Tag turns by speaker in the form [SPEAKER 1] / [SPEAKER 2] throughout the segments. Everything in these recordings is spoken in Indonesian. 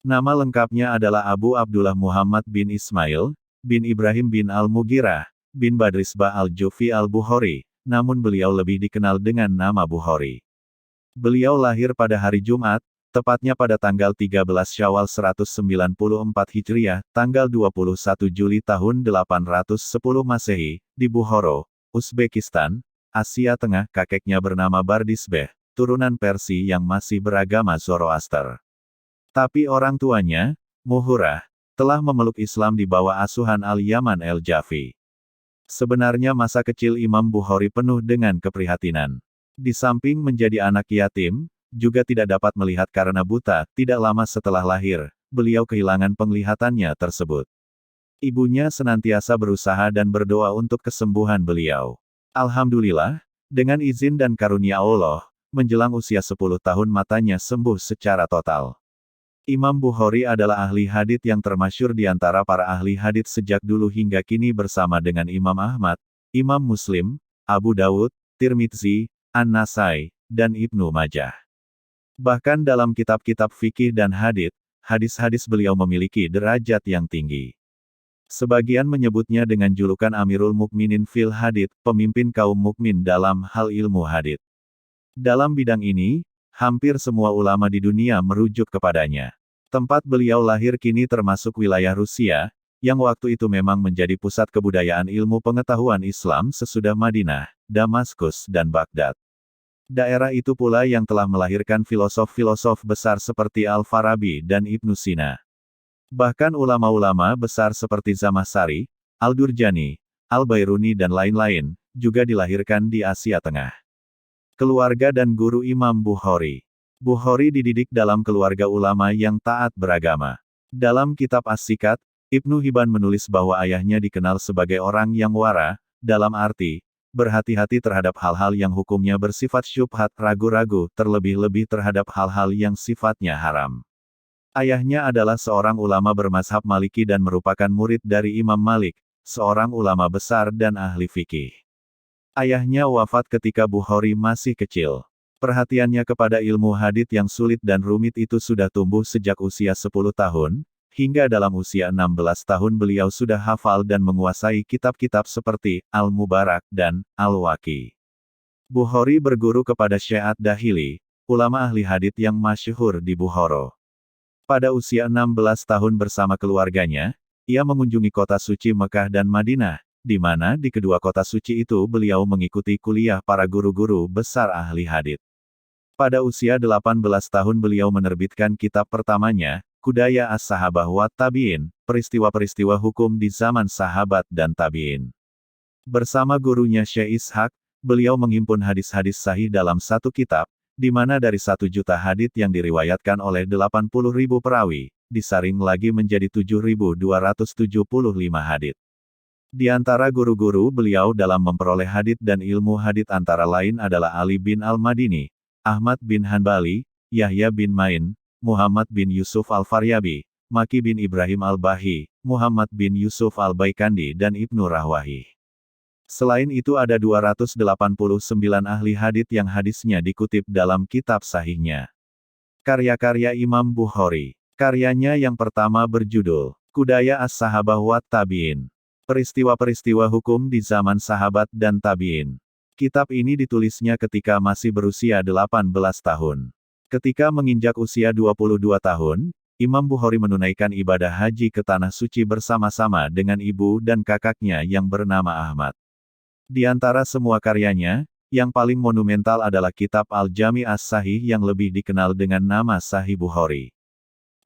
[SPEAKER 1] Nama lengkapnya adalah Abu Abdullah Muhammad bin Ismail, bin Ibrahim bin Al-Mughirah, bin Badrisbah Al-Jufi Al-Bukhari, namun beliau lebih dikenal dengan nama Bukhari. Beliau lahir pada hari Jumat, tepatnya pada tanggal 13 Syawal 194 Hijriah, tanggal 21 Juli tahun 810 Masehi, di Bukhara, Uzbekistan, Asia Tengah. Kakeknya bernama Bardisbeh, turunan Persia yang masih beragama Zoroaster. Tapi orang tuanya, Muhurah, telah memeluk Islam di bawah asuhan Al-Yaman El-Jafi. Sebenarnya masa kecil Imam Bukhari penuh dengan keprihatinan. Di samping menjadi anak yatim, juga tidak dapat melihat karena buta. Tidak lama setelah lahir, beliau kehilangan penglihatannya tersebut. Ibunya senantiasa berusaha dan berdoa untuk kesembuhan beliau. Alhamdulillah, dengan izin dan karunia Allah, menjelang usia 10 tahun matanya sembuh secara total. Imam Bukhari adalah ahli hadits yang termasyhur di antara para ahli hadits sejak dulu hingga kini bersama dengan Imam Ahmad, Imam Muslim, Abu Dawud, Tirmidzi, An-Nasai, dan Ibnu Majah. Bahkan dalam kitab-kitab fikih dan hadits, hadis-hadis beliau memiliki derajat yang tinggi. Sebagian menyebutnya dengan julukan Amirul Mukminin fil Hadits, pemimpin kaum mukmin dalam hal ilmu hadits. Dalam bidang ini, hampir semua ulama di dunia merujuk kepadanya. Tempat beliau lahir kini termasuk wilayah Rusia, yang waktu itu memang menjadi pusat kebudayaan ilmu pengetahuan Islam sesudah Madinah, Damaskus dan Baghdad. Daerah itu pula yang telah melahirkan filosof-filosof besar seperti Al-Farabi dan Ibnu Sina. Bahkan ulama-ulama besar seperti Zamakhsyari, Al-Durjani, Al-Bairuni dan lain-lain, juga dilahirkan di Asia Tengah. Keluarga dan guru Imam Bukhari. Bukhari dididik dalam keluarga ulama yang taat beragama. Dalam kitab As-Sikat, Ibnu Hibban menulis bahwa ayahnya dikenal sebagai orang yang wara, dalam arti, berhati-hati terhadap hal-hal yang hukumnya bersifat syubhat, ragu-ragu, terlebih-lebih terhadap hal-hal yang sifatnya haram. Ayahnya adalah seorang ulama bermazhab Maliki dan merupakan murid dari Imam Malik, seorang ulama besar dan ahli fikih. Ayahnya wafat ketika Bukhari masih kecil. Perhatiannya kepada ilmu hadits yang sulit dan rumit itu sudah tumbuh sejak usia 10 tahun, hingga dalam usia 16 tahun beliau sudah hafal dan menguasai kitab-kitab seperti Al-Mubarak dan Al-Waqi. Bukhari berguru kepada Syekh Ad-Dahili, ulama ahli hadits yang masyhur di Bukhara. Pada usia 16 tahun bersama keluarganya, ia mengunjungi kota suci Mekah dan Madinah, di mana di kedua kota suci itu beliau mengikuti kuliah para guru-guru besar ahli hadits. Pada usia 18 tahun beliau menerbitkan kitab pertamanya, Qudaya As-Sahabah wa Tabi'in, peristiwa-peristiwa hukum di zaman sahabat dan tabi'in. Bersama gurunya Syekh Ishaq, beliau menghimpun hadis-hadis sahih dalam satu kitab, di mana dari 1 juta hadits yang diriwayatkan oleh 80.000 perawi, disaring lagi menjadi 7.275 hadits. Di antara guru-guru beliau dalam memperoleh hadits dan ilmu hadits antara lain adalah Ali bin Al-Madini, Ahmad bin Hanbali, Yahya bin Ma'in, Muhammad bin Yusuf Al-Faryabi, Maki bin Ibrahim Al-Bahi, Muhammad bin Yusuf Al-Baikandi dan Ibnu Rahwahi. Selain itu ada 289 ahli hadits yang hadisnya dikutip dalam kitab sahihnya. Karya-karya Imam Bukhari. Karyanya yang pertama berjudul Qudaya As-Sahabah wa Tabi'in. Peristiwa-peristiwa hukum di zaman sahabat dan tabi'in. Kitab ini ditulisnya ketika masih berusia 18 tahun. Ketika menginjak usia 22 tahun, Imam Bukhari menunaikan ibadah haji ke Tanah Suci bersama-sama dengan ibu dan kakaknya yang bernama Ahmad. Di antara semua karyanya, yang paling monumental adalah kitab Al-Jami' As-Sahih yang lebih dikenal dengan nama Sahih Bukhari.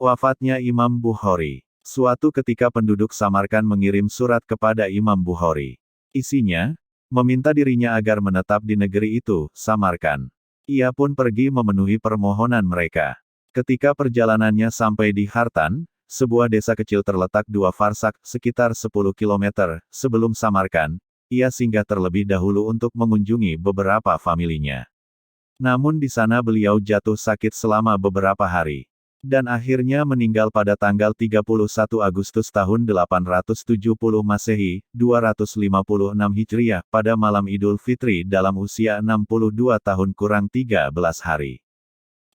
[SPEAKER 1] Wafatnya Imam Bukhari. Suatu ketika penduduk Samarkand mengirim surat kepada Imam Bukhari. Isinya, meminta dirinya agar menetap di negeri itu, Samarkand. Ia pun pergi memenuhi permohonan mereka. Ketika perjalanannya sampai di Hartan, sebuah desa kecil terletak 2 farsak, sekitar 10 km, sebelum Samarkand, ia singgah terlebih dahulu untuk mengunjungi beberapa familinya. Namun di sana beliau jatuh sakit selama beberapa hari. Dan akhirnya meninggal pada tanggal 31 Agustus tahun 870 Masehi, 256 Hijriah, pada malam Idul Fitri dalam usia 62 tahun kurang 13 hari.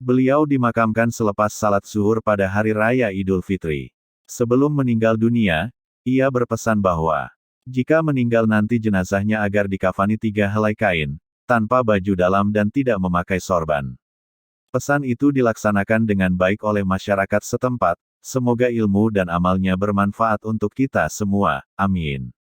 [SPEAKER 1] Beliau dimakamkan selepas salat zuhur pada hari raya Idul Fitri. Sebelum meninggal dunia, ia berpesan bahwa, jika meninggal nanti jenazahnya agar dikafani 3 helai kain, tanpa baju dalam dan tidak memakai sorban. Pesan itu dilaksanakan dengan baik oleh masyarakat setempat, semoga ilmu dan amalnya bermanfaat untuk kita semua, amin.